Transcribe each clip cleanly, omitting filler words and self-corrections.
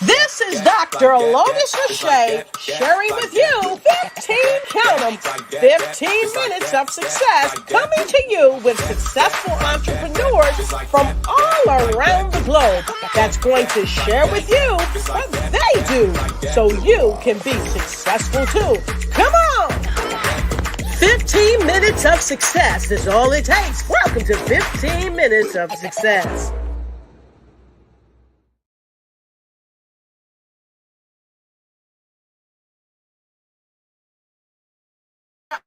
This is Dr. Lotus Riché sharing with you 15, count 'em, 15 minutes of success, coming to you with successful entrepreneurs from all around the globe that's going to share with you what they do so you can be successful too. Come on! 15 minutes of success is all it takes. Welcome to 15 minutes of success.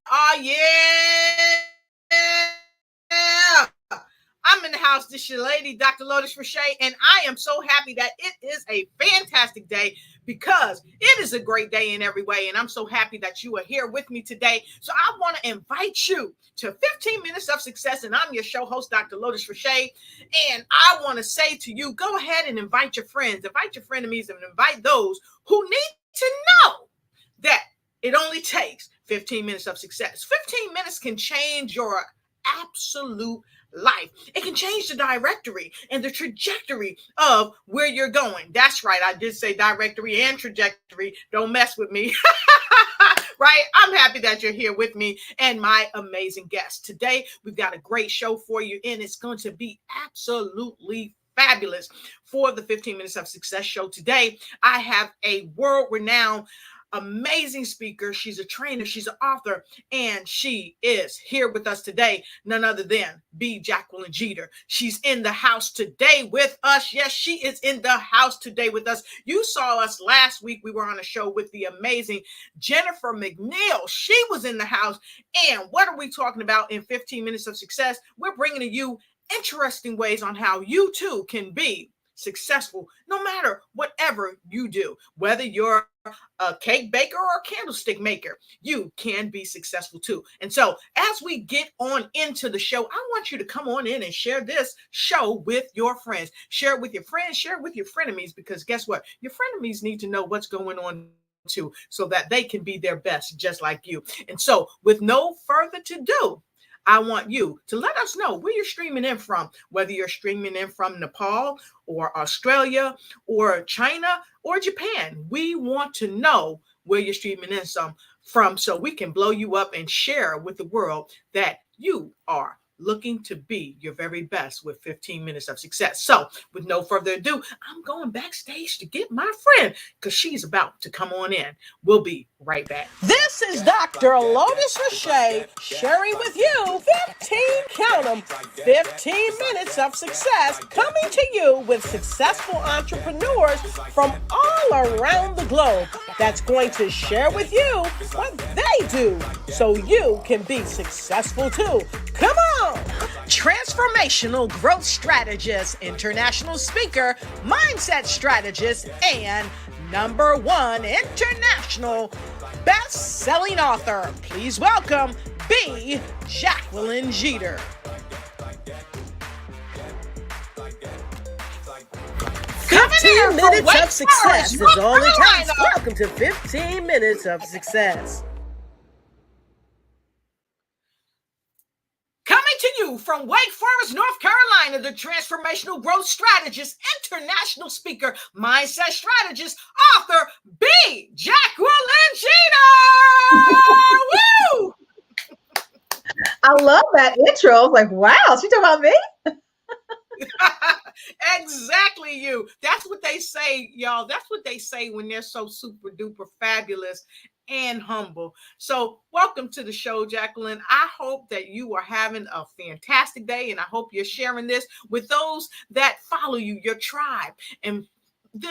Oh, yeah. I'm in the house. This is your lady, Dr. Lotus Riché, and I am so happy that it is a fantastic day because it is a great day in every way, and I'm so happy that you are here with me today. So I want to invite you to 15 Minutes of Success, and I'm your show host, Dr. Lotus Riché, and I want to say to you, go ahead and invite your friends, invite your frenemies, and invite those who need to know that it only takes 15 minutes of success. 15 minutes can change your absolute life. It can change the directory and the trajectory of where you're going. That's right. I did say directory and trajectory. Don't mess with me. Right? I'm happy that you're here with me and my amazing guest. Today, we've got a great show for you, and it's going to be absolutely fabulous. For the 15 Minutes of Success show today, I have a world-renowned amazing speaker. She's a trainer, she's an author, and she is here with us today, none other than Jacqueline Jeter. She's in the house today with us. Yes, she is in the house today with us. You saw us last week. We were on a show with the amazing Jennifer McNeil. She was in the house. And what are we talking about in 15 Minutes of Success? We're bringing to you interesting ways on how you too can be successful no matter whatever you do, whether you're a cake baker or a candlestick maker, you can be successful too. And so as we get on into the show, I want you to come on in and share this show with your friends. Share it with your friends, share it with your frenemies, because guess what? Your frenemies need to know what's going on too, so that they can be their best just like you. And so with no further to do, I want you to let us know where you're streaming in from, whether you're streaming in from Nepal or Australia or China or Japan. We want to know where you're streaming in from so we can blow you up and share with the world that you are looking to be your very best with 15 Minutes of Success. So with no further ado, I'm going backstage to get my friend because she's about to come on in. We'll be right back. This is Dr. Lotus Riché sharing with you 15, count 'em, 15 minutes of success, coming to you with successful entrepreneurs from all around the globe that's going to share with you what they do so you can be successful too. Come on! Transformational growth strategist, international speaker, mindset strategist, and #1 international best-selling author. Please welcome Jacqueline Jeter. 15 minutes of success is all it takes. Welcome to 15 Minutes of Success. To you from Wake Forest, North Carolina, the transformational growth strategist, international speaker, mindset strategist, author, Jacqueline Jeter. Woo! I love that intro. I was like, wow, she talking about me? Exactly you. That's what they say, y'all. That's what they say when they're so super duper fabulous and humble. So welcome to the show, Jacqueline. I hope that you are having a fantastic day, and I hope you're sharing this with those that follow you, your tribe. And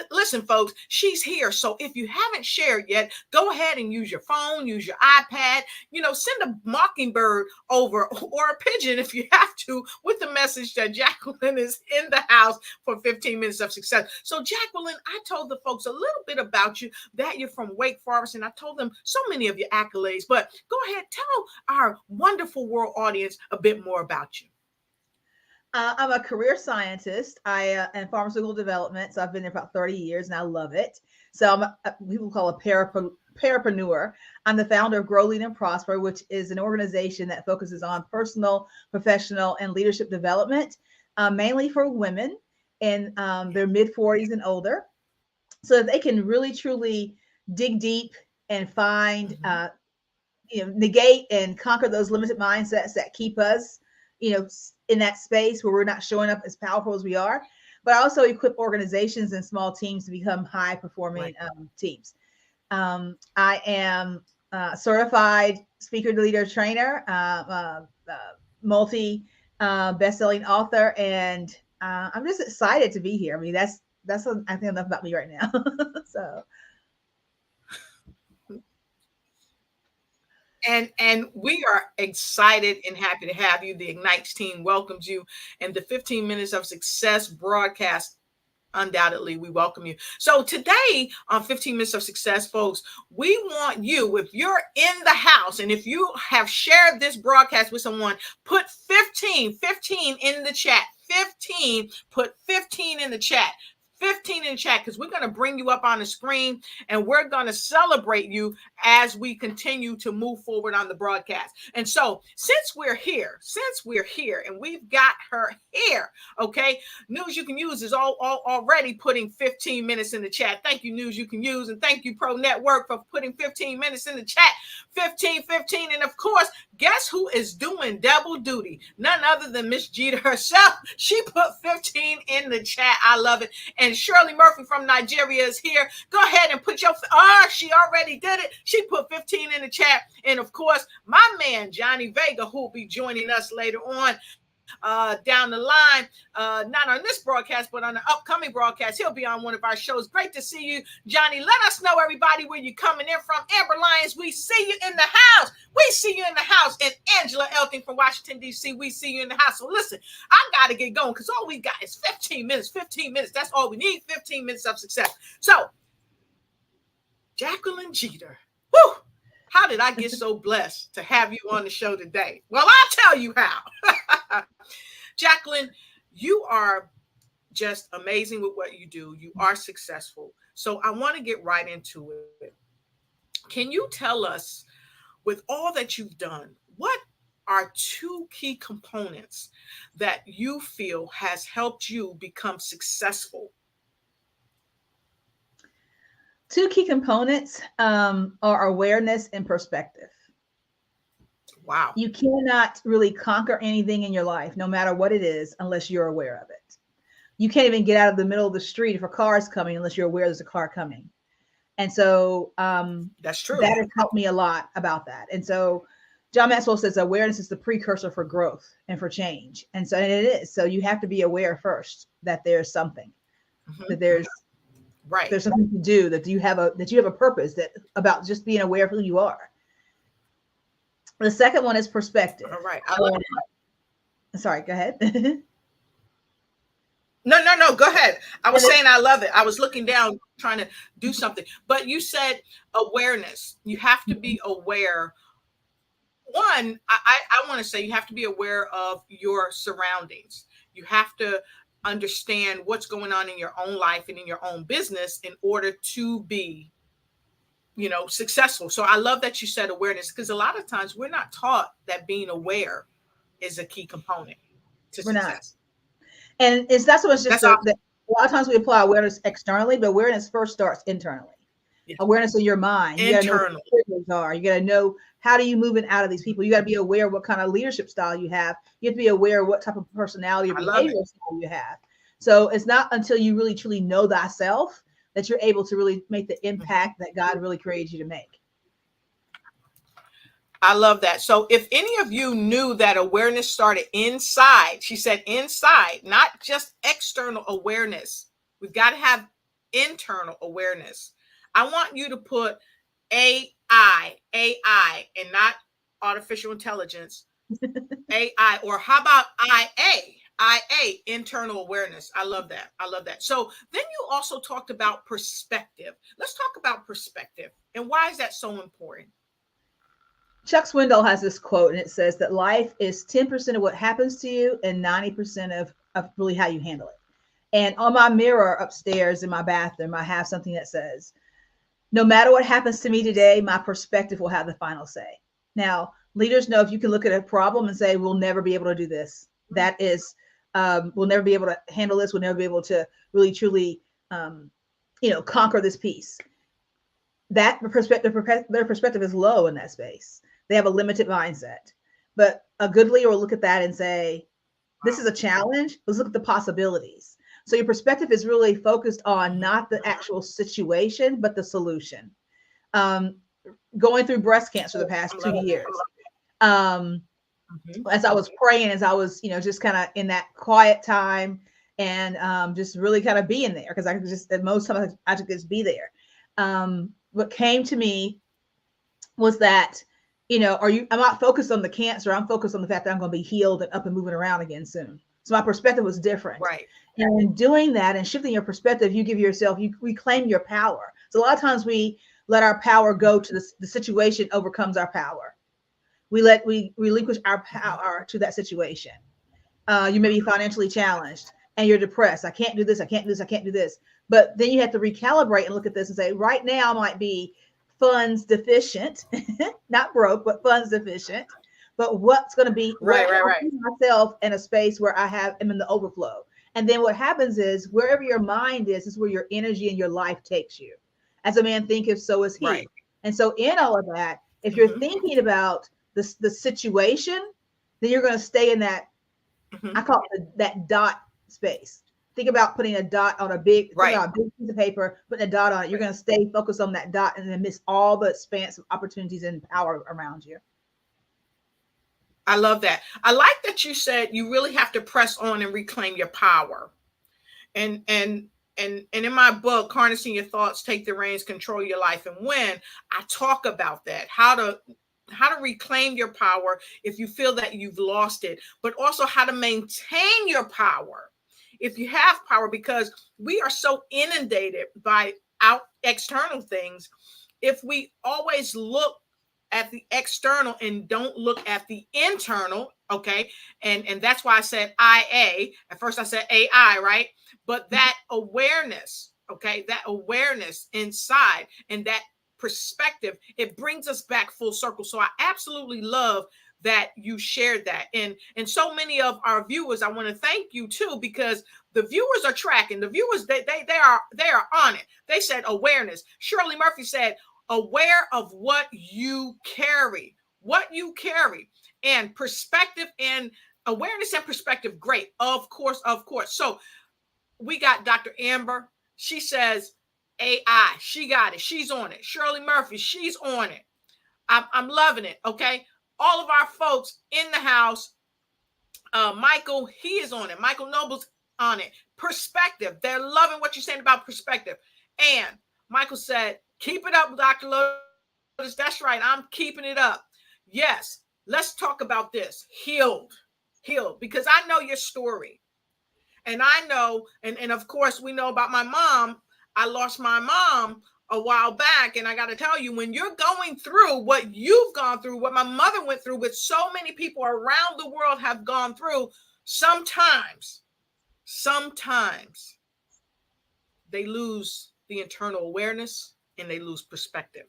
listen, folks, she's here. So if you haven't shared yet, go ahead and use your phone, use your iPad, send a mockingbird over or a pigeon if you have to with the message that Jacqueline is in the house for 15 Minutes of Success. So Jacqueline, I told the folks a little bit about you, that you're from Wake Forest, and I told them so many of your accolades, but go ahead, tell our wonderful world audience a bit more about you. I'm a career scientist. I in pharmaceutical development, so I've been there about 30 years, and I love it. So people call a parapreneur. I'm the founder of Grow, Lead, and Prosper, which is an organization that focuses on personal, professional, and leadership development, mainly for women in their mid-40s and older. so that they can really truly dig deep and find, negate and conquer those limited mindsets that keep us, in that space where we're not showing up as powerful as we are, but also equip organizations and small teams to become high performing teams. I am certified speaker, leader, trainer, multi best-selling author, and I'm just excited to be here. I mean, that's what I think enough about me right now. So. And we are excited and happy to have you. The Ignites team welcomes you, and the 15 Minutes of Success broadcast, undoubtedly, we welcome you. So today on 15 Minutes of Success, folks, we want you, if you're in the house and if you have shared this broadcast with someone, put 15 in the chat. 15, put 15 in the chat. 15 in the chat, because we're going to bring you up on the screen and we're going to celebrate you as we continue to move forward on the broadcast. And so since we're here and we've got her here, okay, News You Can Use is already putting 15 minutes in the chat. Thank you, News You Can Use, and thank you, Pro Network, for putting 15 minutes in the chat. 15. And of course, guess who is doing double duty? None other than Miss Jeter herself. She put 15 in the chat. I love it. And Shirley Murphy from Nigeria is here. Go ahead and put your, she already did it. She put 15 in the chat. And of course, my man, Johnny Vega, who will be joining us later on down the line, not on this broadcast, but on the upcoming broadcast. He'll be on one of our shows. Great to see you, Johnny. Let us know, everybody, where you're coming in from. Amber Lyons, we see you in the house. We see you in the house. And Angela Elting from Washington, D.C., we see you in the house. So listen, I got to get going because all we got is 15 minutes. 15 minutes. That's all we need. 15 minutes of success. So, Jacqueline Jeter. Whew! How did I get so blessed to have you on the show today? Well, I'll tell you how. Jacqueline, you are just amazing with what you do. You are successful. So I want to get right into it. Can you tell us, with all that you've done, what are 2 key components that you feel has helped you become successful? 2 key components are awareness and perspective. Wow. You cannot really conquer anything in your life, no matter what it is, unless you're aware of it. You can't even get out of the middle of the street if a car is coming unless you're aware there's a car coming. And so that's true. That has helped me a lot about that. And so John Maxwell says awareness is the precursor for growth and for change. And so it is. So you have to be aware first that there's something, that there's something to do, that you have a purpose, that about just being aware of who you are. The second one is perspective. All right. I love it. Sorry, go ahead. No, go ahead. I was saying I love it. I was looking down trying to do something. But you said awareness. You have to be aware. One, I want to say you have to be aware of your surroundings. You have to understand what's going on in your own life and in your own business in order to be, successful. So I love that you said awareness, because a lot of times we're not taught that being aware is a key component to success. And that's what it's just that a lot of times we apply awareness externally, but awareness first starts internally. Yeah. Awareness in your mind. You gotta know what your triggers are. You got to know, how do you move in out of these people? You got to be aware of what kind of leadership style you have. You have to be aware of what type of personality or behavioral style you have. So it's not until you really truly know thyself that you're able to really make the impact that God really created you to make. I love that. So if any of you knew that awareness started inside, she said inside, not just external awareness. We've got to have internal awareness. I want you to put AI, and not artificial intelligence, AI, or how about IA, internal awareness. I love that. So then you also talked about perspective. Let's talk about perspective. And why is that so important? Chuck Swindoll has this quote, and it says that life is 10% of what happens to you and 90% of really how you handle it. And on my mirror upstairs in my bathroom, I have something that says, no matter what happens to me today, my perspective will have the final say. Now, leaders know if you can look at a problem and say, we'll never be able to do this. That is, we'll never be able to handle this. We'll never be able to really, truly, conquer this piece. That their perspective is low in that space. They have a limited mindset. But a good leader will look at that and say, this is a challenge. Let's look at the possibilities. So your perspective is really focused on not the actual situation, but the solution. Going through breast cancer the past 2 years. As I was praying, as I was, just kind of in that quiet time and just really kind of being there, because I could just, at most times I could just be there. What came to me was that, I'm not focused on the cancer. I'm focused on the fact that I'm going to be healed and up and moving around again soon. So my perspective was different. Right. And in doing that and shifting your perspective, you reclaim your power. So a lot of times we let our power go to the situation overcomes our power. We relinquish our power to that situation. You may be financially challenged and you're depressed. I can't do this. I can't do this. I can't do this. But then you have to recalibrate and look at this and say, right now I might be funds deficient, not broke, but funds deficient. But what's going to be right. myself in a space where I'm in the overflow. And then what happens is wherever your mind is where your energy and your life takes you. As a man thinketh, so is he. Right. And so in all of that, if you're thinking about the situation, then you're going to stay in that, I call it that dot space. Think about putting a dot on a big piece of paper, putting a dot on it. You're going to stay focused on that dot and then miss all the expanse of opportunities and power around you. I love that. I like that you said you really have to press on and reclaim your power. And in my book, Harnessing Your Thoughts, Take the Reins, Control Your Life and Win, I talk about that, how to reclaim your power if you feel that you've lost it, but also how to maintain your power if you have power, because we are so inundated by external things. If we always look at the external and don't look at the internal, okay, and that's why I said IA. At first I said AI, right? But that awareness, okay, that awareness inside and that perspective, it brings us back full circle. So I absolutely love that you shared that. And so many of our viewers, I want to thank you too, because the viewers are tracking. The viewers, they are on it. They said awareness. Shirley Murphy said, aware of what you carry, and perspective and awareness and perspective. Great. Of course. So we got Dr. Amber. She says AI. She got it. She's on it. Shirley Murphy. She's on it. I'm loving it. Okay. All of our folks in the house. Michael, he is on it. Michael Noble's on it. Perspective. They're loving what you're saying about perspective. And Michael said, keep it up, Dr. Lotus. That's right. I'm keeping it up. Yes. Let's talk about this. Healed. Because I know your story. And I know, and of course, we know about my mom. I lost my mom a while back. And I got to tell you, when you're going through what you've gone through, what my mother went through, with so many people around the world have gone through, sometimes they lose the internal awareness and they lose perspective.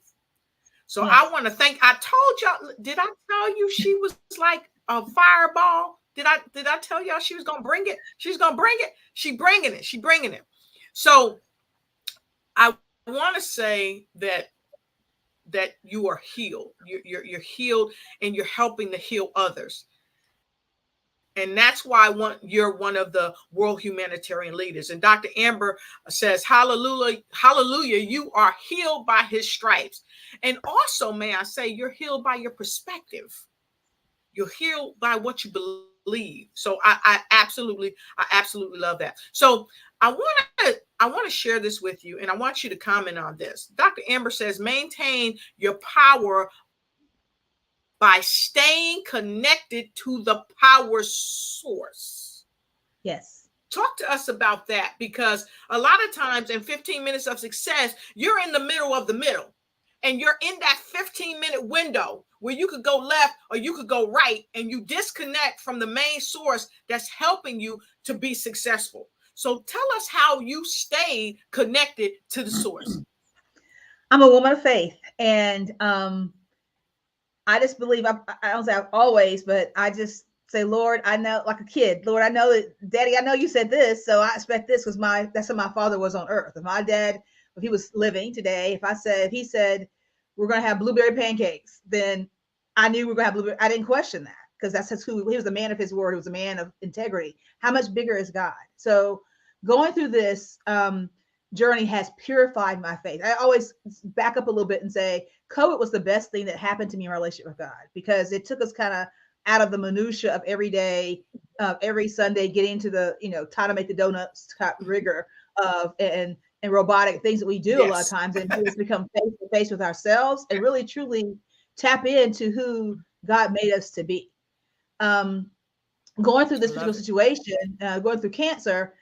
So yes. I want to thank, I told y'all, did I tell you she was like a fireball? Did I tell y'all she was going to bring it? She's going to bring it. She's bringing it. So I want to say that you are healed. You're healed, and you're helping to heal others. And that's why you're one of the world humanitarian leaders. And Dr. Amber says, hallelujah, you are healed by his stripes. And also, may I say, you're healed by your perspective. You're healed by what you believe. So I absolutely love that. So I want to share this with you, and I want you to comment on this. Dr. Amber says, maintain your power by staying connected to the power source. Yes. Talk to us about that, because a lot of times in 15 minutes of success, you're in the middle of the middle, and you're in that 15-minute window where you could go left or you could go right, and you disconnect from the main source that's helping you to be successful. So tell us how you stayed connected to the source. I'm a woman of faith, and I just believe, I don't say I've always, but I just say, Lord, I know, like a kid, Lord, I know that, Daddy, I know you said this, so I expect this, because that's how my father was on earth. If my dad if he was living today, if he said, we're going to have blueberry pancakes, then I knew we were going to have blueberry. I didn't question that because that's who he was, a man of his word. He was a man of integrity. How much bigger is God? So going through this journey has purified my faith. I always back up a little bit and say COVID was the best thing that happened to me in my relationship with God, because it took us kind of out of the minutia of every day, every Sunday, getting into the, how to make the donuts rigor of and robotic things that we do a lot of times, and just become face to face with ourselves and really truly tap into who God made us to be. Going through this particular situation, going through cancer,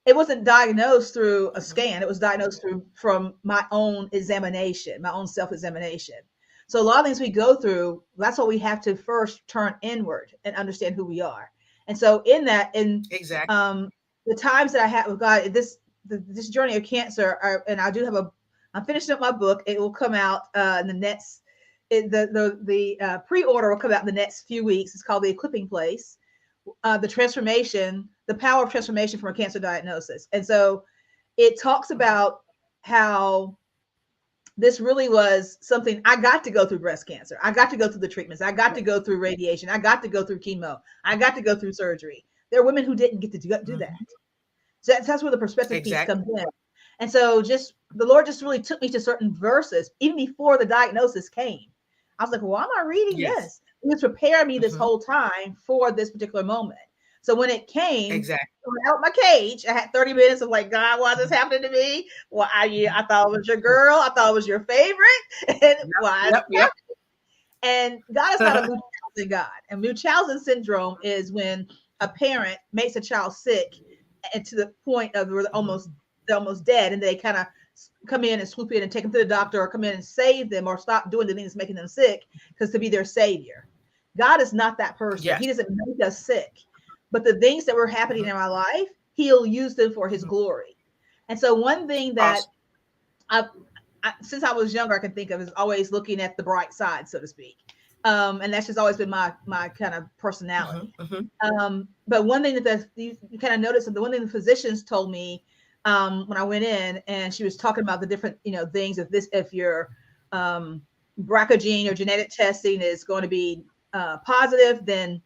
it wasn't diagnosed through a scan. It was diagnosed from my own examination, my own self-examination. So a lot of things we go through, that's what we have to first turn inward and understand who we are. And so in that, the times that I had with God, this journey of cancer, I'm finishing up my book. It will come out in the next, the pre-order will come out in the next few weeks. It's called The Equipping Place, the transformation, the power of transformation from a cancer diagnosis. And so it talks about how this really was something I got to go through breast cancer. I got to go through the treatments. I got to go through radiation. I got to go through chemo. I got to go through surgery. There are women who didn't get to do that. So that's where the perspective piece comes in. And so the Lord just really took me to certain verses, even before the diagnosis came. I was like, why am I reading this? He was preparing me this whole time for this particular moment. So when it came out my cage, I had 30 minutes of like, God, why is this happening to me? Well, I thought it was your girl. I thought it was your favorite. And why is it happening? And God is not a Munchausen God. And Munchausen syndrome is when a parent makes a child sick and to the point of where they're almost dead, and they kind of come in and swoop in and take them to the doctor, or come in and save them, or stop doing the things making them sick, because to be their savior. God is not that person. He doesn't make us sick. But the things that were happening in my life, he'll use them for his glory. And so one thing that since I was younger, I can think of is always looking at the bright side, so to speak. And that's just always been my kind of personality. But one thing that you kind of notice, that the one thing the physicians told me when I went in, and she was talking about the different, things, if your BRCA gene or genetic testing is going to be positive, then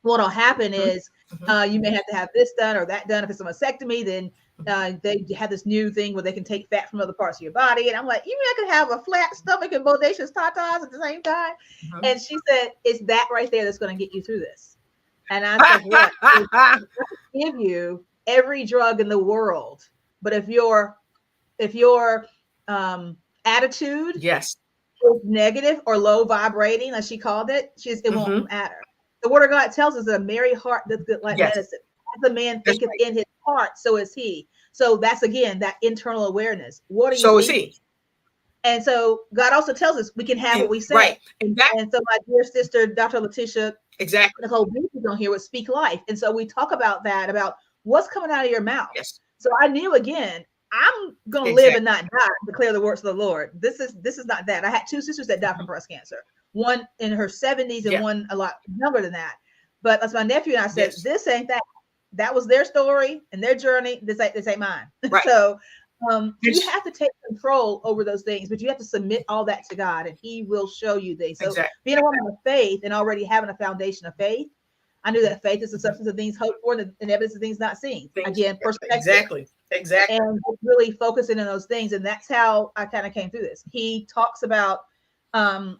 what'll happen is you may have to have this done or that done. If it's a mastectomy, then they have this new thing where they can take fat from other parts of your body. And I'm like, you mean I can have a flat stomach and bodacious tatas at the same time? And she said, it's that right there that's going to get you through this. And I said, what? I give you every drug in the world, but if your attitude is negative or low vibrating, as she called it, it won't matter. The word of God tells us that a merry heart does good like medicine. As a man thinketh in his heart, so is he. So that's, again, that internal awareness. What are you thinking? Is he. And so God also tells us we can have what we say. Right. And so my dear sister, Dr. Letitia, Nicole Beach is on here with Speak Life. And so we talk about that, about what's coming out of your mouth. So I knew, again, I'm going to live and not die, declare the works of the Lord. This is not that. I had two sisters that died from breast cancer. One in her 70s and one a lot younger than that. But as my nephew and I said, this ain't that. That was their story and their journey. This ain't mine. Right. So you have to take control over those things, but you have to submit all that to God, and he will show you things. So being a woman of faith and already having a foundation of faith, I knew that faith is the substance of things hoped for and evidence of things not seen. Again, perspective. Exactly. And really focusing on those things. And that's how I kind of came through this. He talks about,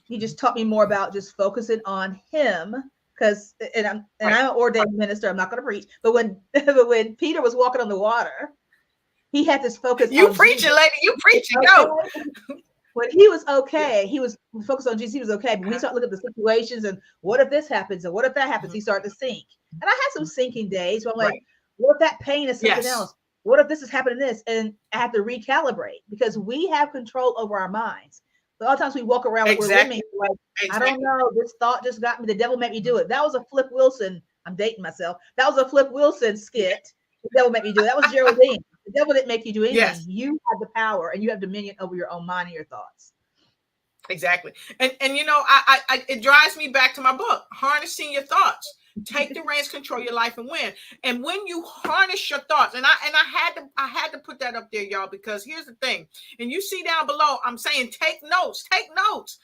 he just taught me more about just focusing on him, because I'm an ordained minister. I'm not going to preach, but when Peter was walking on the water, he had this focus. You preaching, lady. You preaching. Go. When he was he was focused on Jesus. He was okay. But when he started looking at the situations and what if this happens and what if that happens, he started to sink. And I had some sinking days where I'm like, what if that pain is something else? What if this is happening this? And I have to recalibrate, because we have control over our minds. A lot of times we walk around with women like, I don't know, this thought just got me. The devil made me do it. That was a Flip Wilson. I'm dating myself. That was a Flip Wilson skit. The devil made me do it. That was Geraldine. The devil didn't make you do anything. You have the power and you have dominion over your own mind and your thoughts. Exactly. And it drives me back to my book, Harnessing Your Thoughts. Take the reins, control your life, and win. And when you harness your thoughts, and I had to put that up there, y'all, because here's the thing. And you see down below, I'm saying take notes. Take notes.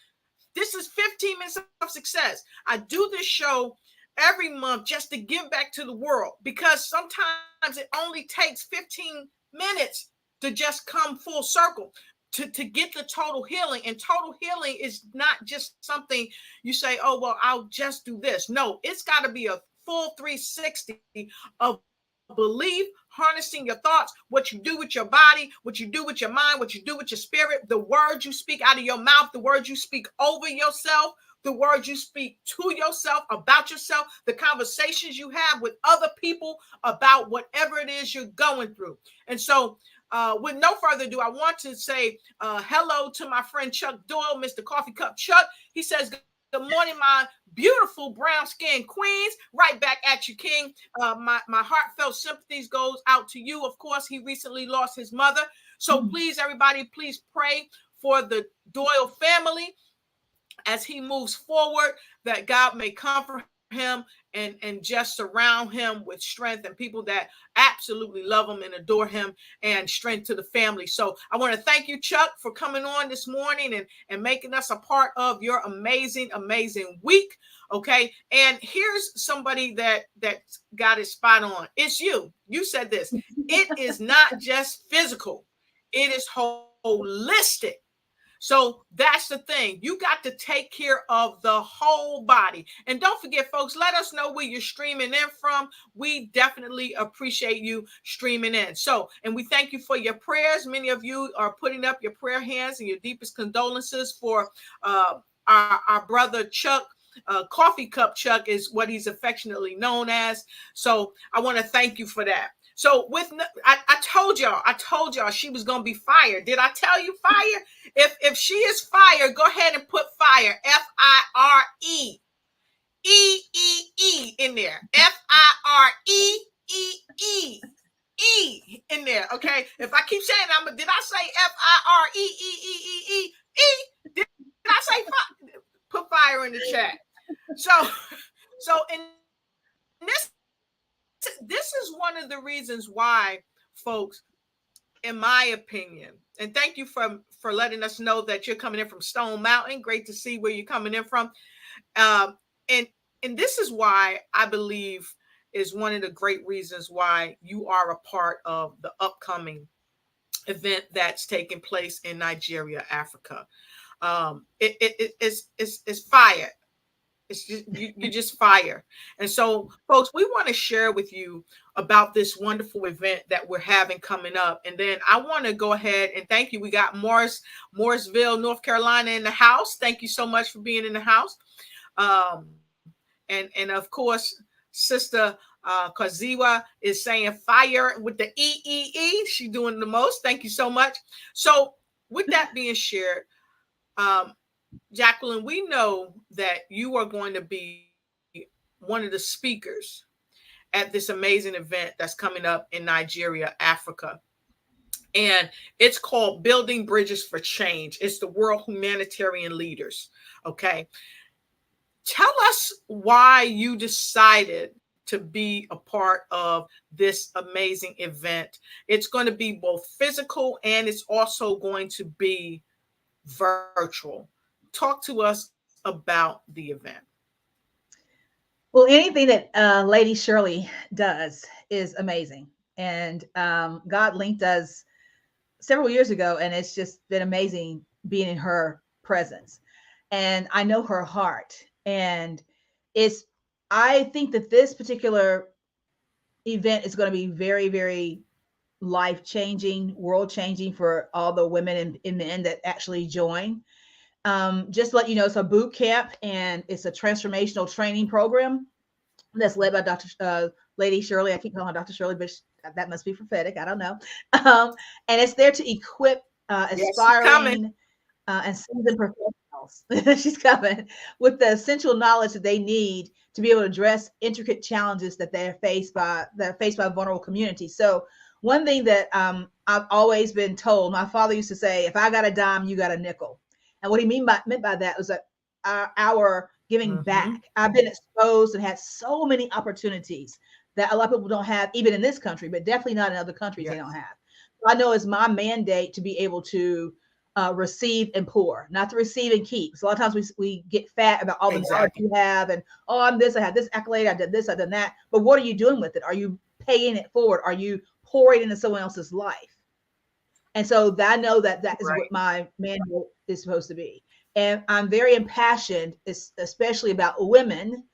This is 15 minutes of success. I do this show every month just to give back to the world, because sometimes it only takes 15 minutes to just come full circle to get the total healing. And total healing is not just something you say, oh, well, I'll just do this. No, it's got to be a full 360 of belief, harnessing your thoughts, what you do with your body, what you do with your mind, what you do with your spirit, the words you speak out of your mouth, the words you speak over yourself, the words you speak to yourself, about yourself, the conversations you have with other people about whatever it is you're going through. And so with no further ado, I want to say hello to my friend Chuck Doyle, Mr. Coffee Cup Chuck. He says, good morning, my beautiful brown-skinned queens. Right back at you, King. My heartfelt sympathies goes out to you. Of course, he recently lost his mother. So please, everybody, please pray for the Doyle family as he moves forward, that God may comfort him and just surround him with strength and people that absolutely love him and adore him, and strength to the family. So I want to thank you, Chuck, for coming on this morning and making us a part of your amazing week. Okay. And here's somebody that got it spot on. It's you. You said this. It is not just physical. It is holistic. So that's the thing. You got to take care of the whole body. And don't forget, folks, let us know where you're streaming in from. We definitely appreciate you streaming in. So, and we thank you for your prayers. Many of you are putting up your prayer hands and your deepest condolences for our brother Chuck. Coffee Cup Chuck is what he's affectionately known as. So I want to thank you for that. So I told y'all she was going to be fired. Did I tell you fire? If she is fired, go ahead and put fire, F-I-R-E, E-E-E in there, F-I-R-E-E-E, E in there, okay? If I keep saying did I say F-I-R-E-E-E-E-E? Did I say fire? Put fire in the chat. So in this is one of the reasons why, folks, in my opinion, and thank you for letting us know that you're coming in from Stone Mountain. Great to see where you're coming in from. And this is why I believe is one of the great reasons why you are a part of the upcoming event that's taking place in Nigeria, Africa. It's fire. It's just, you just fire. And so, folks, we want to share with you about this wonderful event that we're having coming up. And then I want to go ahead and thank you. We got Morrisville, North Carolina in the house. Thank you so much for being in the house. And of course, Sister Kaziwa is saying fire with the E-E-E. She's doing the most. Thank you so much. So with that being shared, Jacqueline, we know that you are going to be one of the speakers at this amazing event that's coming up in Nigeria, Africa. And it's called Building Bridges for Change. It's the World Humanitarian Leaders. Okay. Tell us why you decided to be a part of this amazing event. It's going to be both physical and it's also going to be virtual. Talk to us about the event. Well, anything that Lady Shirley does is amazing. And God linked us several years ago, and it's just been amazing being in her presence. And I know her heart. And I think that this particular event is going to be very, very life-changing, world-changing for all the women and men that actually join. Just to let you know, it's a boot camp and it's a transformational training program that's led by Dr. Lady Shirley. I keep calling her Dr. Shirley, but that must be prophetic. I don't know. And it's there to equip aspiring and seasoned professionals. She's coming with the essential knowledge that they need to be able to address intricate challenges that they're faced by vulnerable communities. So one thing that I've always been told, my father used to say, if I got a dime, you got a nickel. And what he meant by that was that our giving back. I've been exposed and had so many opportunities that a lot of people don't have, even in this country, but definitely not in other countries. They don't have. So I know it's my mandate to be able to receive and pour, not to receive and keep. So a lot of times we get fat about all the knowledge you have, and I'm this, I have this accolade, I did this, I done that. But what are you doing with it? Are you paying it forward? Are you pouring into someone else's life? And so I know that is what my mandate is supposed to be. And I'm very impassioned, especially about women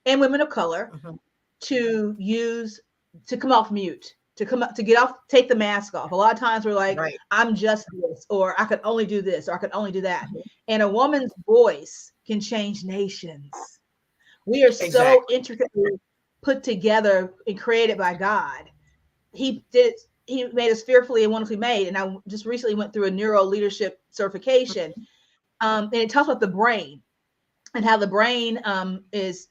and women of color, to come off mute, to get off, take the mask off. A lot of times we're like, I'm just this, or I could only do this, or I could only do that. And a woman's voice can change nations. We are so intricately put together and created by God. He made us fearfully and wonderfully made. And I just recently went through a neuro leadership certification. And it talks about the brain and how the brain is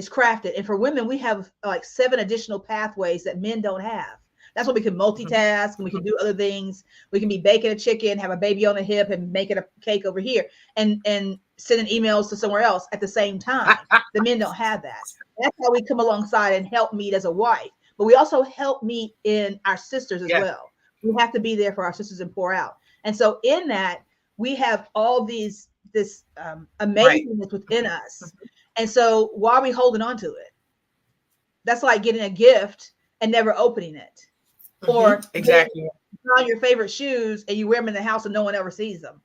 crafted. And for women, we have like 7 additional pathways that men don't have. That's why we can multitask and we can do other things. We can be baking a chicken, have a baby on the hip, and making a cake over here, and sending emails to somewhere else at the same time. The men don't have that. That's how we come alongside and help meet as a wife. But we also help meet in our sisters as well. We have to be there for our sisters and pour out. And so in that, we have all this amazingness within us. And so why are we holding on to it? That's like getting a gift and never opening it. Or on your favorite shoes and you wear them in the house and no one ever sees them.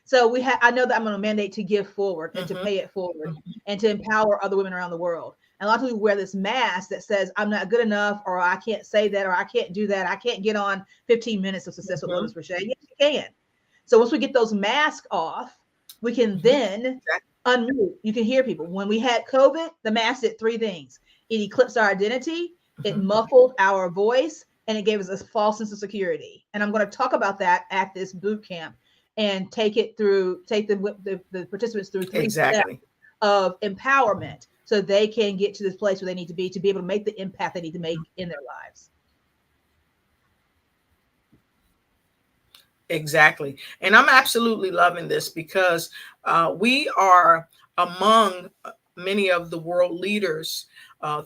So I know that I'm on a mandate to give forward and to pay it forward and to empower other women around the world. And a lot of people wear this mask that says, I'm not good enough, or I can't say that, or I can't do that. I can't get on 15 minutes of success with Lotus Riché. Yes, you can. So once we get those masks off, we can then unmute. You can hear people. When we had COVID, the mask did 3 things. It eclipsed our identity, it muffled our voice, and it gave us a false sense of security. And I'm going to talk about that at this boot camp and take the participants through 3 steps of empowerment so they can get to this place where they need to be able to make the impact they need to make in their lives. Exactly. And I'm absolutely loving this because we are among many of the world leaders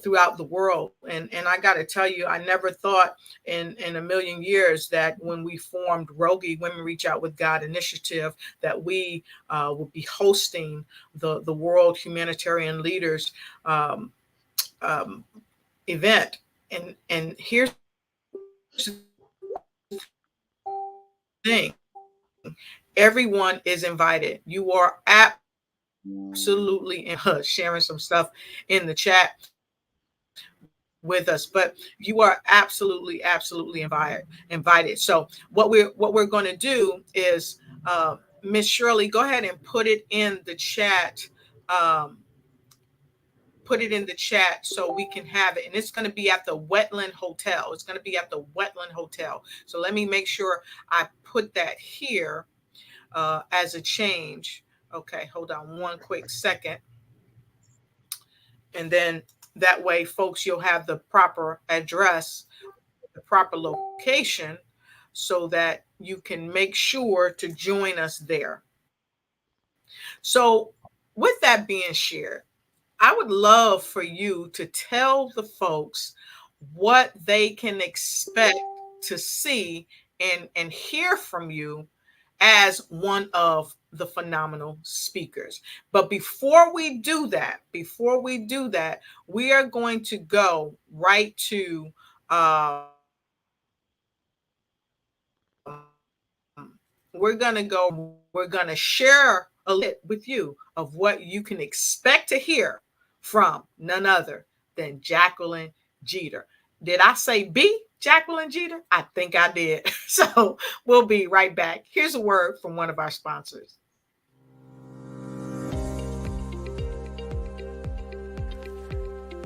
throughout the world. And I got to tell you, I never thought in a million years that when we formed Rogi Women Reach Out with God Initiative, that we would be hosting the World Humanitarian Leaders event. And here's the thing. Everyone is invited. You are absolutely sharing some stuff in the chat with us, but you are absolutely invited. So what we're going to do is Miss Shirley, go ahead and put it in the chat. Put it in the chat so we can have it. And it's going to be at the Wetland Hotel. It's going to be at the Wetland Hotel. So let me make sure I put that here as a change. Okay, hold on one quick second. And then that way, folks, you'll have the proper address, the proper location, so that you can make sure to join us there. So with that being shared, I would love for you to tell the folks what they can expect to see and hear from you as one of the phenomenal speakers. But before we do that, we are going to go right to we're going to share a little with you of what you can expect to hear from none other than Jacqueline Jeter. Did I say B, Jacqueline Jeter? I think I did. So we'll be right back. Here's a word from one of our sponsors.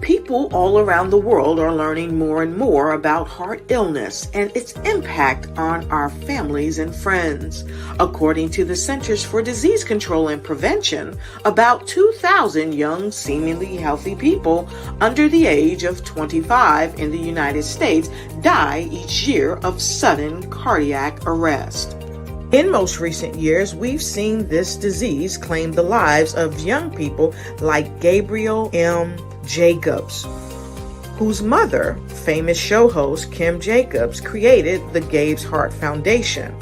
People all around the world are learning more and more about heart illness and its impact on our families and friends. According to the Centers for Disease Control and Prevention, about 2,000 young, seemingly healthy people under the age of 25 in the United States die each year of sudden cardiac arrest. In most recent years, we've seen this disease claim the lives of young people like Gabriel M. Jacobs, whose mother, famous show host Kim Jacobs, created the Gabe's Heart Foundation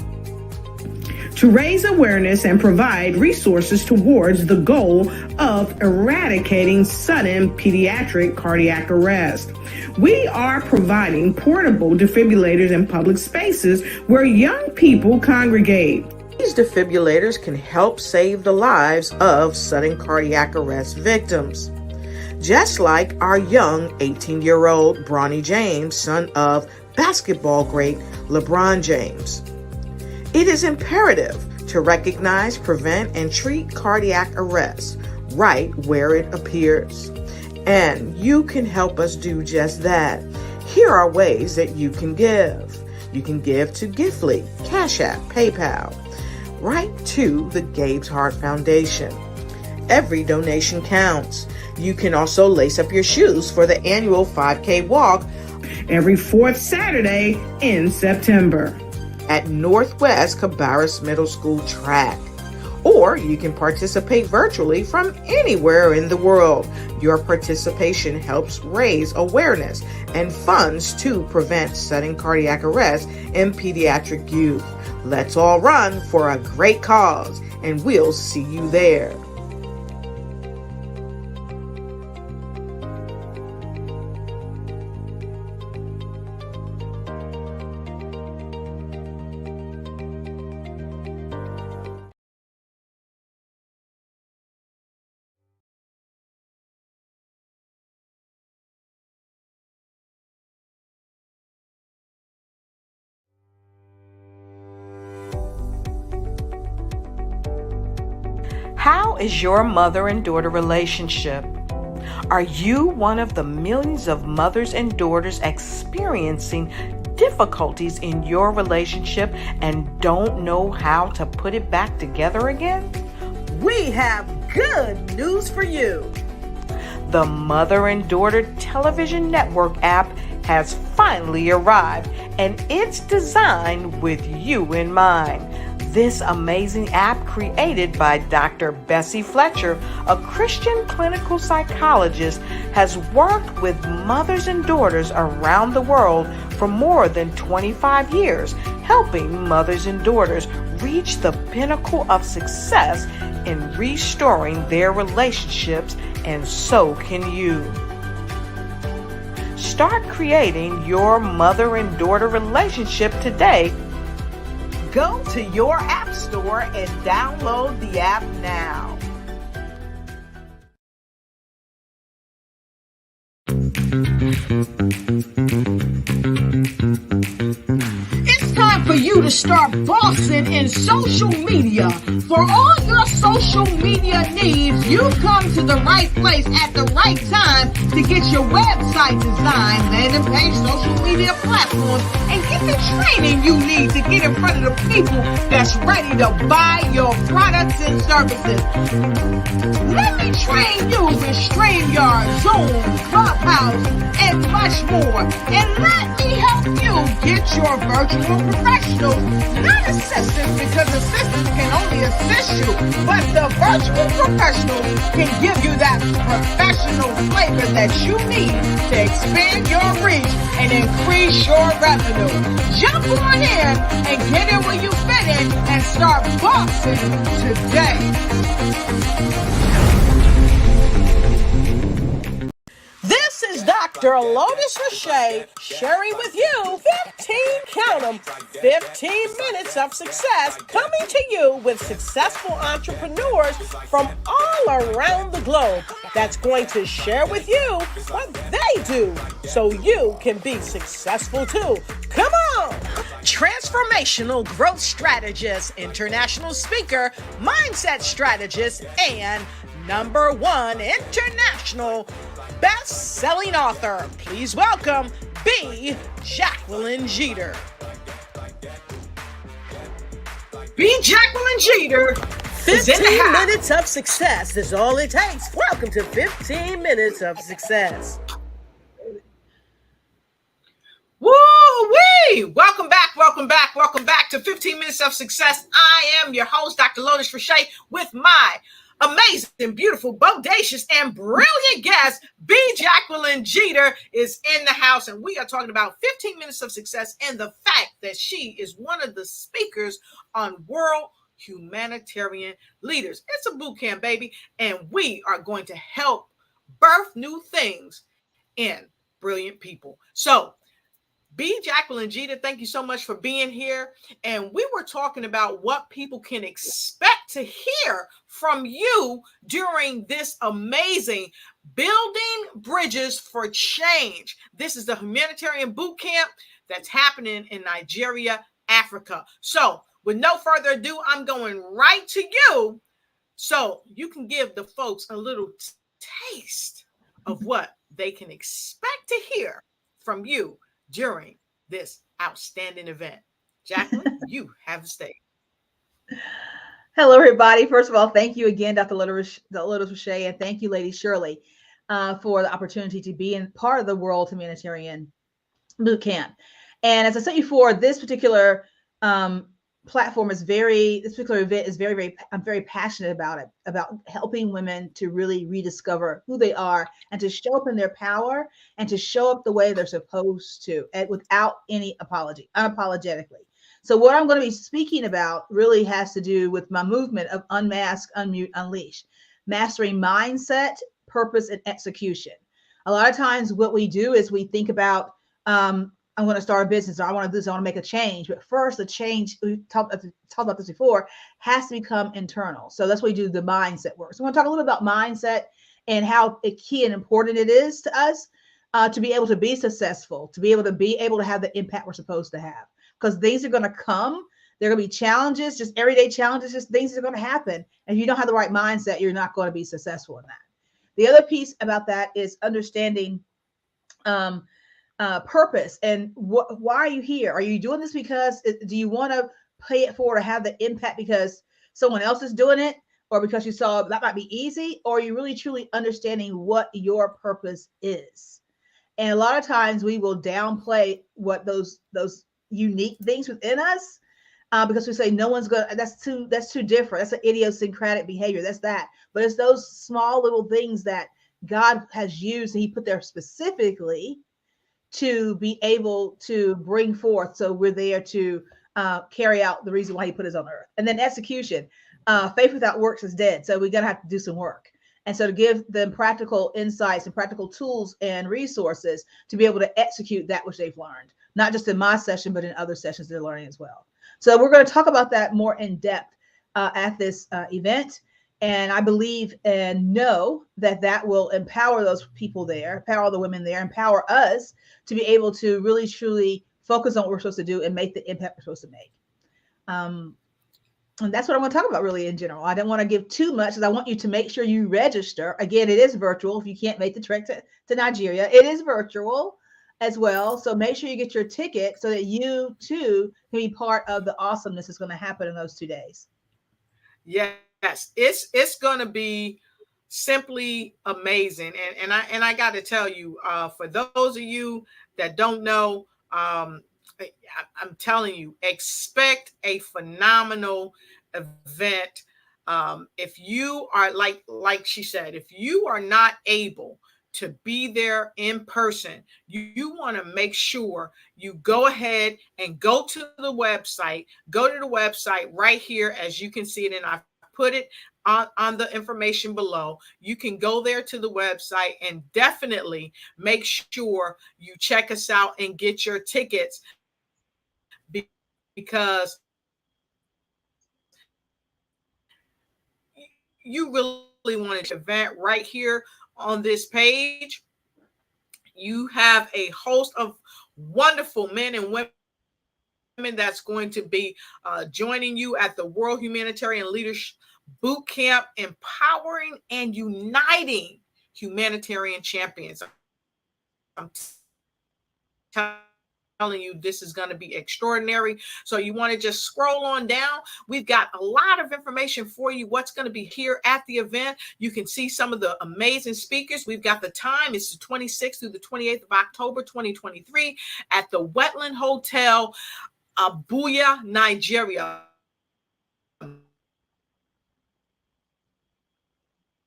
to raise awareness and provide resources towards the goal of eradicating sudden pediatric cardiac arrest. We are providing portable defibrillators in public spaces where young people congregate. These defibrillators can help save the lives of sudden cardiac arrest victims, just like our young 18-year-old Bronny James, son of basketball great LeBron James. It is imperative to recognize, prevent, and treat cardiac arrest right where it appears. And you can help us do just that. Here are ways that you can give. You can give to Giftly, Cash App, PayPal, right to the Gabe's Heart Foundation. Every donation counts. You can also lace up your shoes for the annual 5K walk every fourth Saturday in September at Northwest Cabarrus Middle School track. Or you can participate virtually from anywhere in the world. Your participation helps raise awareness and funds to prevent sudden cardiac arrest in pediatric youth. Let's all run for a great cause, and we'll see you there. How is your mother and daughter relationship? Are you one of the millions of mothers and daughters experiencing difficulties in your relationship and don't know how to put it back together again? We have good news for you. The Mother and Daughter Television Network app has finally arrived, and it's designed with you in mind. This amazing app, created by Dr. Bessie Fletcher, a Christian clinical psychologist, has worked with mothers and daughters around the world for more than 25 years, helping mothers and daughters reach the pinnacle of success in restoring their relationships, and so can you. Start creating your mother and daughter relationship today. Go to your app store and download the app now. It's time for you to start bossing in social media. For all your social media needs, you've come to the right place at the right time to get your website designed, landing page, social media platforms, and get the training you need to get in front of the people that's ready to buy your products and services. Let me train you with StreamYard, Zoom, Clubhouse, and much more. And let me help you get your virtual professionals, not assistants, because assistants can only assist you, but the virtual professionals can give you that professional flavor that you need to expand your reach and increase your revenue. Jump on in and get in where you fit in and start boxing today. This is Dr. Lotus Riché sharing with you 15 minutes of success, coming to you with successful entrepreneurs from all around the globe that's going to share with you what they do so you can be successful too. Come on! Transformational growth strategist, international speaker, mindset strategist, and #1 international best-selling author. Please welcome B. Jacqueline Jeter. B. Jacqueline Jeter. 15 minutes of success is all it takes. Welcome to 15 minutes of success. Woo-wee! Hey, welcome back, welcome back, welcome back to 15 Minutes of Success. I am your host, Dr. Lotus Riché, with my amazing, beautiful, bodacious, and brilliant guest, B. Jacqueline Jeter is in the house, and we are talking about 15 Minutes of Success and the fact that she is one of the speakers on World Humanitarian Leaders. It's a boot camp, baby, and we are going to help birth new things in brilliant people. So, B. Jacqueline Jeter, thank you so much for being here. And we were talking about what people can expect to hear from you during this amazing Building Bridges for Change. This is the humanitarian boot camp that's happening in Nigeria, Africa. So with no further ado, I'm going right to you so you can give the folks a little taste of what they can expect to hear from you during this outstanding event. Jacqueline, you have the stage. Hello, everybody. First of all, thank you again, Dr. Lotus Riché, and thank you, Lady Shirley, for the opportunity to be in part of the World Humanitarian Bootcamp. And as I said before, this particular platform is this particular event is very, I'm very passionate about it, about helping women to really rediscover who they are and to show up in their power and to show up the way they're supposed to, and without any apology, unapologetically. So what I'm going to be speaking about really has to do with my movement of unmask, unmute, unleash, mastering mindset, purpose, and execution. A lot of times what we do is we think about, I'm going to start a business, or I want to do this, I want to make a change. But first, the change, we talked about this before, has to become internal. So that's why we do the mindset work. So I want to talk a little bit about mindset and how key and important it is to us to be able to be successful, to be able to have the impact we're supposed to have. Because things are going to come. There are going to be challenges, just everyday challenges, just things that are going to happen. And if you don't have the right mindset, you're not going to be successful in that. The other piece about that is understanding purpose and why are you here? Are you doing this because do you want to pay it forward or have the impact because someone else is doing it, or because you saw that might be easy, or are you really truly understanding what your purpose is? And a lot of times we will downplay what those unique things within us because we say no one's gonna, that's too different, that's an idiosyncratic behavior, that's that. But it's those small little things that God has used and he put there specifically to be able to bring forth. So we're there to carry out the reason why he put us on earth. And then execution. Faith without works is dead. So we're going to have to do some work. And so to give them practical insights and practical tools and resources to be able to execute that which they've learned, not just in my session, but in other sessions they're learning as well. So we're going to talk about that more in depth at this event. And I believe and know that will empower those people there, empower the women there, empower us to be able to really, truly focus on what we're supposed to do and make the impact we're supposed to make. And that's what I want to talk about really in general. I don't want to give too much because I want you to make sure you register. Again, it is virtual. If you can't make the trek to Nigeria, it is virtual as well. So make sure you get your ticket so that you too can be part of the awesomeness that's going to happen in those 2 days. Yes, it's going to be simply amazing. And I got to tell you, for those of you that don't know, I'm telling you, expect a phenomenal event. If you are like she said, if you are not able to be there in person, you want to make sure you go ahead and go to the website. Go to the website right here, as you can see it, and I've put it on the information below. You can go there to the website and definitely make sure you check us out and get your tickets, because you really want to event right here on this page. You have a host of wonderful men and women that's going to be joining you at the World Humanitarian Leaders Bootcamp, empowering and uniting humanitarian champions. I'm telling telling you, this is going to be extraordinary. So you want to just scroll on down. We've got a lot of information for you, what's going to be here at the event. You can see some of the amazing speakers. We've got the time. It's the 26th through the 28th of October, 2023 at the Wetland Hotel, Abuja, Nigeria.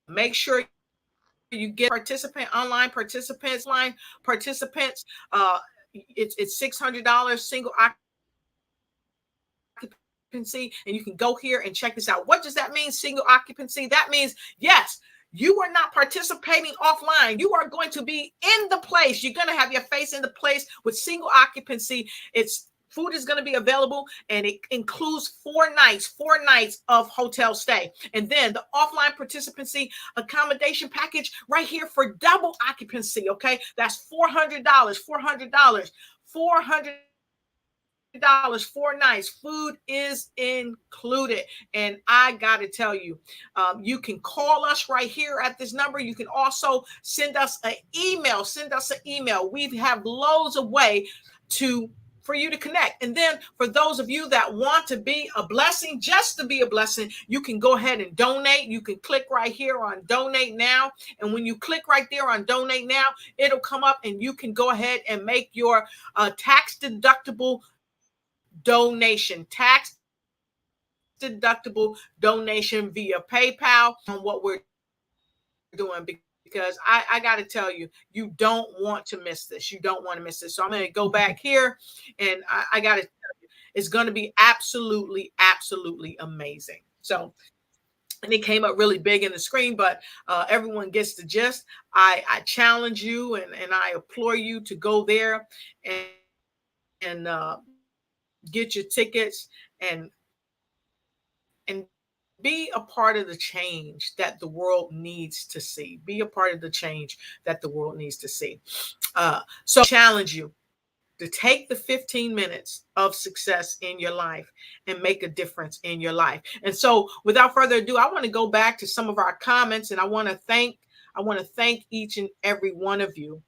Make sure you get online participants. It's $600 single occupancy, and you can go here and check this out. What does that mean, single occupancy? That means, yes, you are not participating offline. You are going to be in the place. You're going to have your face in the place with single occupancy. Food is going to be available, and it includes 4 nights of hotel stay. And then the offline participancy accommodation package right here for double occupancy, okay? That's $400, $400, 4 nights. Food is included. And I got to tell you, you can call us right here at this number. You can also send us an email. We have loads of ways for you to connect. And then for those of you that want to be a blessing, just to be a blessing, you can go ahead and donate. You can click right here on donate now. And when you click right there on donate now, it'll come up and you can go ahead and make your tax deductible donation via PayPal on what we're doing, because I got to tell you, you don't want to miss this. So I'm going to go back here, and I got to tell you, it's going to be absolutely amazing. So, and it came up really big in the screen, but everyone gets the gist. I challenge you and I implore you to go there and get your tickets and be a part of the change that the world needs to see. So I challenge you to take the 15 minutes of success in your life and make a difference in your life. And so without further ado, I want to go back to some of our comments, and I want to thank each and every one of you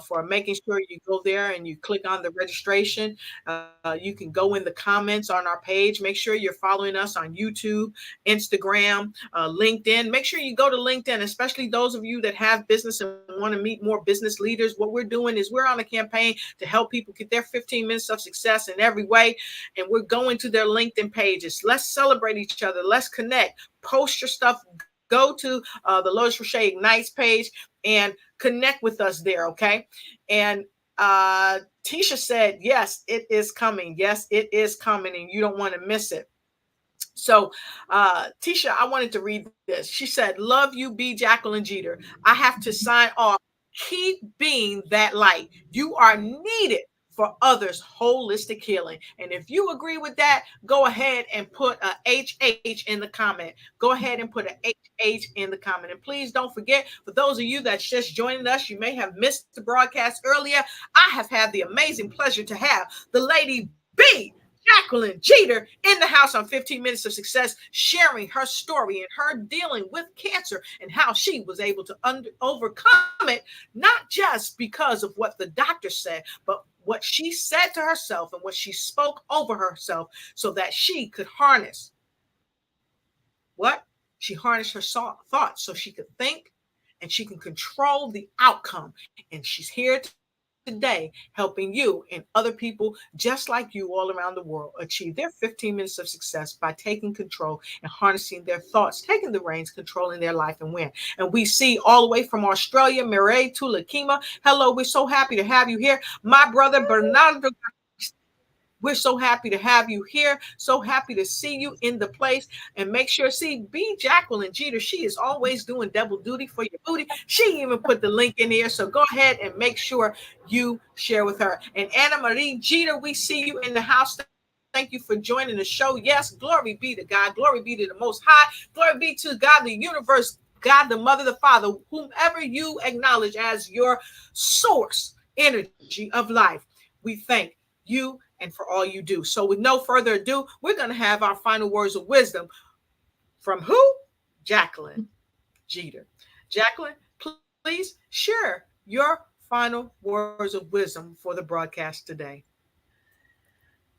for making sure you go there and you click on the registration. You can go in the comments on our page. Make sure you're following us on YouTube, Instagram, LinkedIn. Make sure you go to LinkedIn, especially those of you that have business and want to meet more business leaders. What we're doing is we're on a campaign to help people get their 15 minutes of success in every way. And we're going to their LinkedIn pages. Let's celebrate each other. Let's connect. Post your stuff. Go to the Lotus Riché Ignites page and connect with us there, okay? And Tisha said, yes, it is coming. Yes, it is coming, and you don't want to miss it. So, Tisha, I wanted to read this. She said, love you, B. Jacqueline Jeter. I have to sign off. Keep being that light. You are needed for others' holistic healing. And if you agree with that, go ahead and put a HH in the comment. Go ahead and put a HH in the comment. And please don't forget, for those of you that's just joining us, you may have missed the broadcast earlier. I have had the amazing pleasure to have the lady B. Jacqueline Jeter in the house on 15 Minutes of Success, sharing her story and her dealing with cancer and how she was able to overcome it, not just because of what the doctor said, but what she said to herself and what she spoke over herself, so that she could harness what? She harnessed her thoughts so she could think and she can control the outcome. And she's here today helping you and other people just like you all around the world achieve their 15 minutes of success by taking control and harnessing their thoughts, taking the reins, controlling their life and win. And we see all the way from Australia, Mireille Tulakima. Hello, we're so happy to have you here. My brother Bernardo, we're so happy to have you here. So happy to see you in the place. And make sure, see, B. Jacqueline Jeter, she is always doing double duty for your booty. She even put the link in here. So go ahead and make sure you share with her. And Anna Marie Jeter, we see you in the house. Thank you for joining the show. Yes, glory be to God. Glory be to the Most High. Glory be to God, the universe, God, the Mother, the Father, whomever you acknowledge as your source energy of life. We thank you and for all you do. So with no further ado, we're going to have our final words of wisdom from who? Jacqueline Jeter. Jacqueline, please share your final words of wisdom for the broadcast today.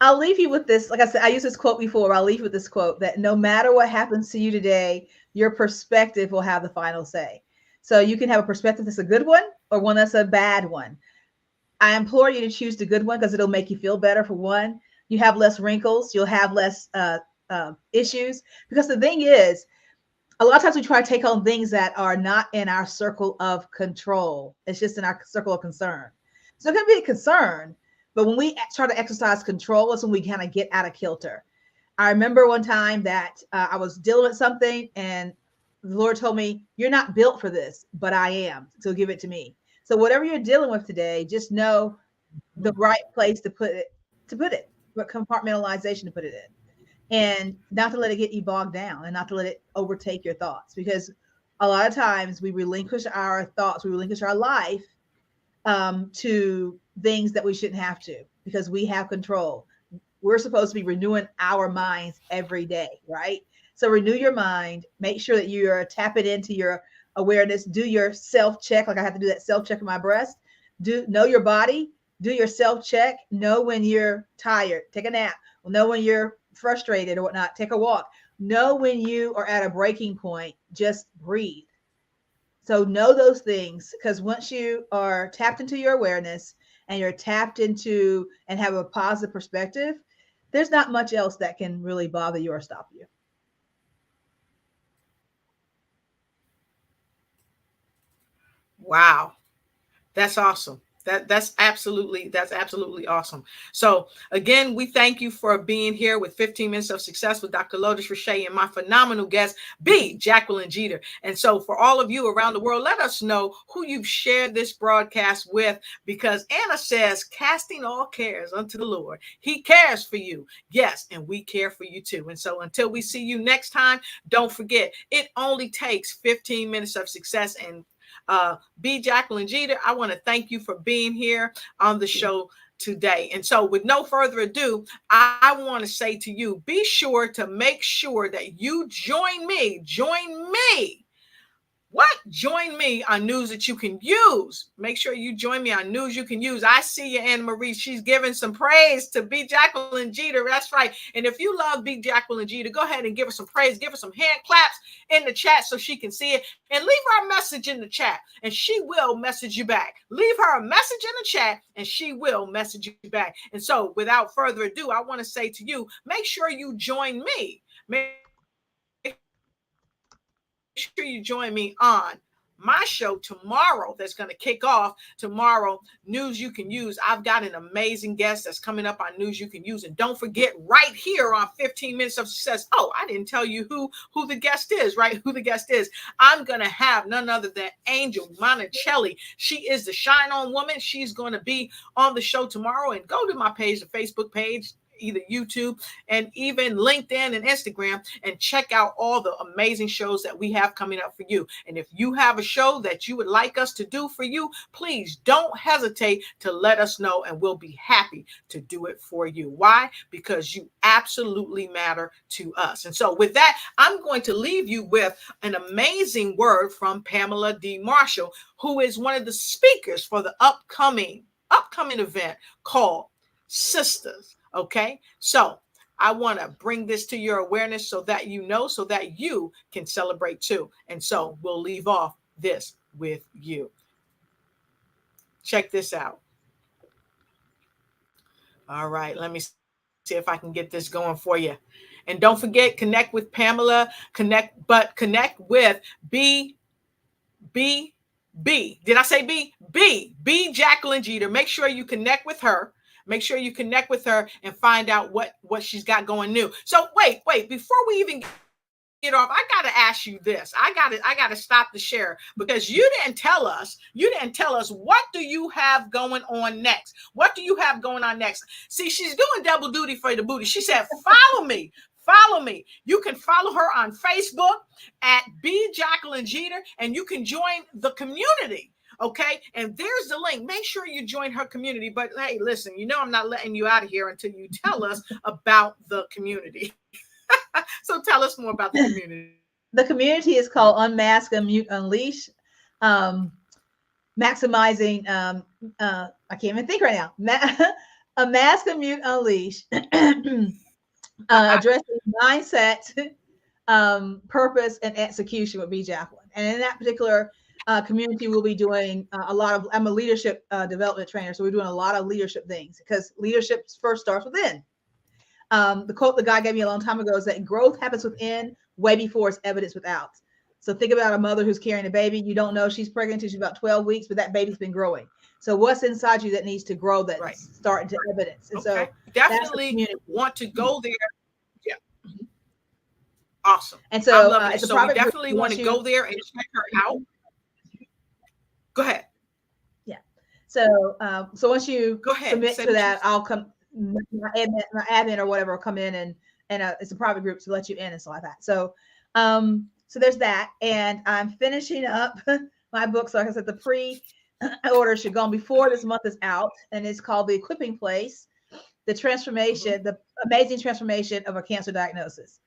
I'll leave you with this. Like I said, I used this quote before. I'll leave you with this quote that no matter what happens to you today, your perspective will have the final say. So you can have a perspective that's a good one or one that's a bad one. I implore you to choose the good one because it'll make you feel better. For one, you have less wrinkles, you'll have less issues. Because the thing is, a lot of times we try to take on things that are not in our circle of control. It's just in our circle of concern. So it can be a concern, but when we try to exercise control, it's when we kind of get out of kilter. I remember one time that I was dealing with something and the Lord told me, you're not built for this, but I am. So give it to me. So whatever you're dealing with today, just know the right place to put it, but compartmentalization to put it in, and not to let it get you bogged down and not to let it overtake your thoughts. Because a lot of times we relinquish our thoughts, we relinquish our life to things that we shouldn't have to, because we have control. We're supposed to be renewing our minds every day, right? So renew your mind, make sure that you're tapping into your awareness, do your self-check. Like I have to do that self-check in my breast. Know your body, do your self-check, know when you're tired, take a nap, know when you're frustrated or whatnot, take a walk, know when you are at a breaking point, just breathe. So know those things, because once you are tapped into your awareness and you're tapped into and have a positive perspective, there's not much else that can really bother you or stop you. Wow. That's awesome. That's absolutely awesome. So again, we thank you for being here with 15 Minutes of Success with Dr. Lotus Riché and my phenomenal guest, B. Jacqueline Jeter. And so for all of you around the world, let us know who you've shared this broadcast with, because Anna says, casting all cares unto the Lord. He cares for you. Yes, and we care for you too. And so until we see you next time, don't forget, it only takes 15 minutes of success. And B. Jacqueline Jeter, I want to thank you for being here on the show today. And so with no further ado, I want to say to you, be sure to make sure that you join me. What? Join me on news that you can use. Make sure you join me on news you can use. I see you, Anne Marie. She's giving some praise to B. Jacqueline Jeter. That's right. And if you love B. Jacqueline Jeter, go ahead and give her some praise. Give her some hand claps in the chat so she can see it. And leave her a message in the chat, and she will message you back. Leave her a message in the chat, and she will message you back. And so without further ado, I want to say to you, make sure you join me. Make sure you join me on my show tomorrow that's going to kick off tomorrow, News You Can Use. I've got an amazing guest that's coming up on News You Can Use. And don't forget, right here on 15 Minutes of Success, oh, I didn't tell you who the guest is, right? Who the guest is. I'm going to have none other than Angel Monticelli. She is the Shine On Woman. She's going to be on the show tomorrow. And go to my page, the Facebook page, either YouTube and even LinkedIn and Instagram, and check out all the amazing shows that we have coming up for you. And if you have a show that you would like us to do for you, please don't hesitate to let us know, and we'll be happy to do it for you. Why? Because you absolutely matter to us. And so with that, I'm going to leave you with an amazing word from Pamela D. Marshall, who is one of the speakers for the upcoming event called Sisters. Okay, so I want to bring this to your awareness so that you know, so that you can celebrate too. And so we'll leave off this with you. Check this out. All right, let me see if I can get this going for you. And don't forget, connect with Pamela, connect with B. Did I say B? B. Jacqueline Jeter. Make sure you connect with her. Make sure you connect with her and find out what she's got going new. So wait, before we even get off, I got to ask you this. I got to stop the share, because you didn't tell us what do you have going on next? What do you have going on next? See, she's doing double duty for the booty. She said, follow me. Follow me. You can follow her on Facebook at B. Jacqueline Jeter, and you can join the community. Okay, and there's the link. Make sure you join her community. But hey, listen, I'm not letting you out of here until you tell us about the community. So tell us more about the community. The community is called Unmask, Unmute, Unleash. Maximizing, I can't even think right now. A Mask and Mute Unleashed, addressing mindset, purpose, and execution would be Jacqueline. And in that particular community, we'll be doing a lot of, I'm a leadership development trainer, so we're doing a lot of leadership things because leadership first starts within. The quote the guy gave me a long time ago is that growth happens within way before it's evidence without. So think about a mother who's carrying a baby. You don't know she's pregnant until she's about 12 weeks, but that baby's been growing. So what's inside you that needs to grow that's Right. starting to evidence? And Okay. so Definitely want to go there. Yeah. Awesome. And so I'm loving it. it's a So we private group. definitely want to go there and check her out. Go ahead. Yeah. So so once you Go ahead. submit Say to what that, I'll come, my admin or whatever will come in and it's a private group to let you in and stuff like that. So so there's that. And I'm finishing up my book. So like I said, the pre-order should go on before this month is out. And it's called The Equipping Place, the transformation, the amazing transformation of a cancer diagnosis.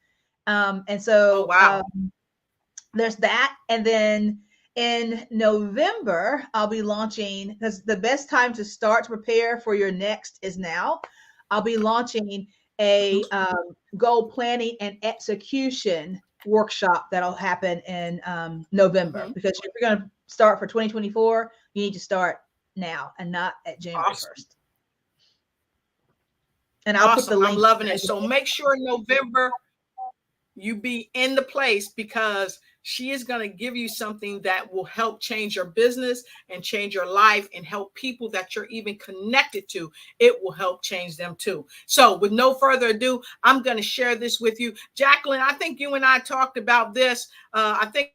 And so wow. There's that. And then in November, I'll be launching, because the best time to start to prepare for your next is now. I'll be launching a goal planning and execution workshop that'll happen in November, because if you're going to start for 2024, you need to start now and not at January 1st. And I'll put the link. I'm loving it. So make sure in November you be in the place, because she is going to give you something that will help change your business and change your life and help people that you're even connected to. It will help change them too. So with no further ado, I'm going to share this with you. Jacqueline, I think you and I talked about this. I think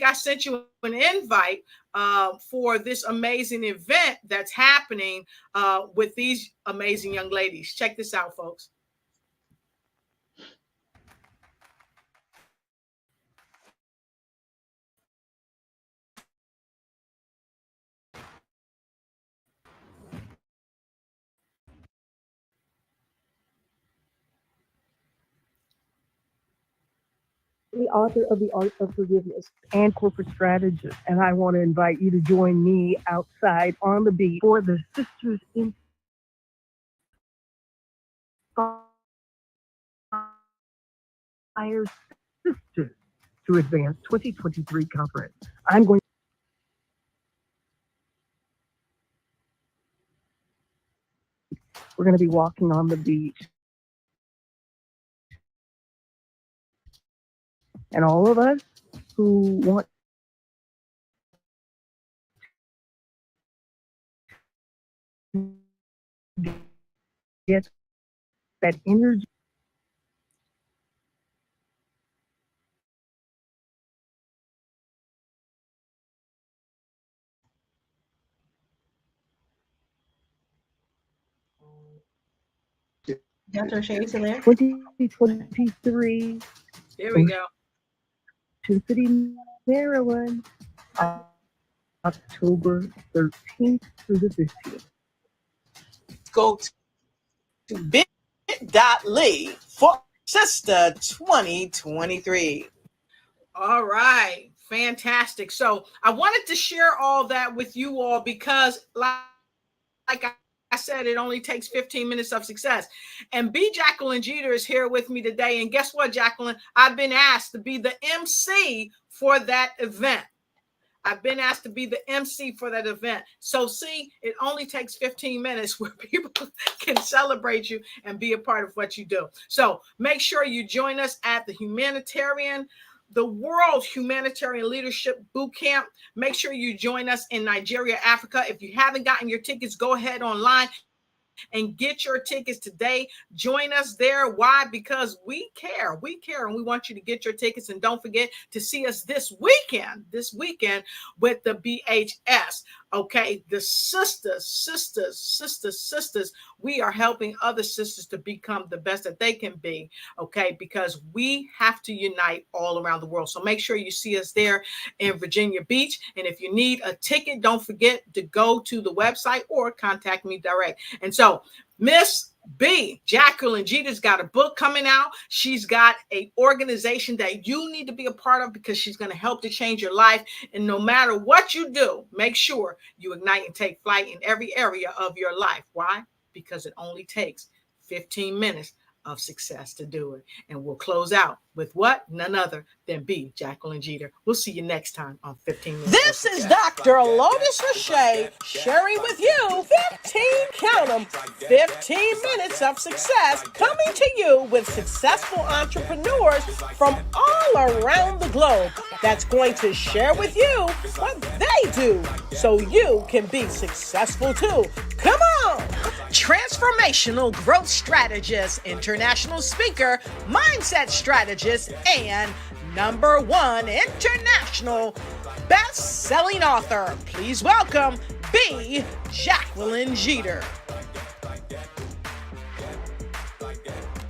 I sent you an invite for this amazing event that's happening with these amazing young ladies. Check this out, folks. The author of The Art of Forgiveness and corporate strategist. And I want to invite you to join me outside on the beach for the Sisters Inspire Sisters to Advance 2023 conference. We're going to be walking on the beach. And all of us who want to get that energy. Dr. Riche, you still there? 2023. Here we go. Ocean City, Maryland, October 13th through the 15th. Go to bit.ly for Sister 2023. All right. Fantastic. So I wanted to share all that with you all because like I said, it only takes 15 minutes of success. And B. Jacqueline Jeter is here with me today. And guess what, Jacqueline? I've been asked to be the MC for that event. I've been asked to be the MC for that event. So see, it only takes 15 minutes where people can celebrate you and be a part of what you do. So make sure you join us at the World Humanitarian Leadership Bootcamp. Make sure you join us in Nigeria, Africa. If you haven't gotten your tickets, go ahead online and get your tickets today. Join us there. Why? Because we care. We care, and we want you to get your tickets. And don't forget to see us this weekend with the BHS. Okay, the sisters. We are helping other sisters to become the best that they can be. Okay, because we have to unite all around the world. So make sure you see us there in Virginia Beach. And if you need a ticket, don't forget to go to the website or contact me direct. And so Miss B, Jacqueline Jeter's got a book coming out. She's got an organization that you need to be a part of because she's going to help to change your life. And no matter what you do, make sure you ignite and take flight in every area of your life. Why? because it only takes 15 minutes of success to do it. And we'll close out with what? None other than B. Jacqueline Jeter. We'll see you next time on 15 Minutes. This is Dr. Lotus Riché sharing with you 15 minutes of success, coming to you with successful entrepreneurs from all around the globe that's going to share with you what they do so you can be successful too. Come on! Transformational growth strategist, international speaker, mindset strategist, and #1 international best-selling author. Please welcome B. Jacqueline Jeter.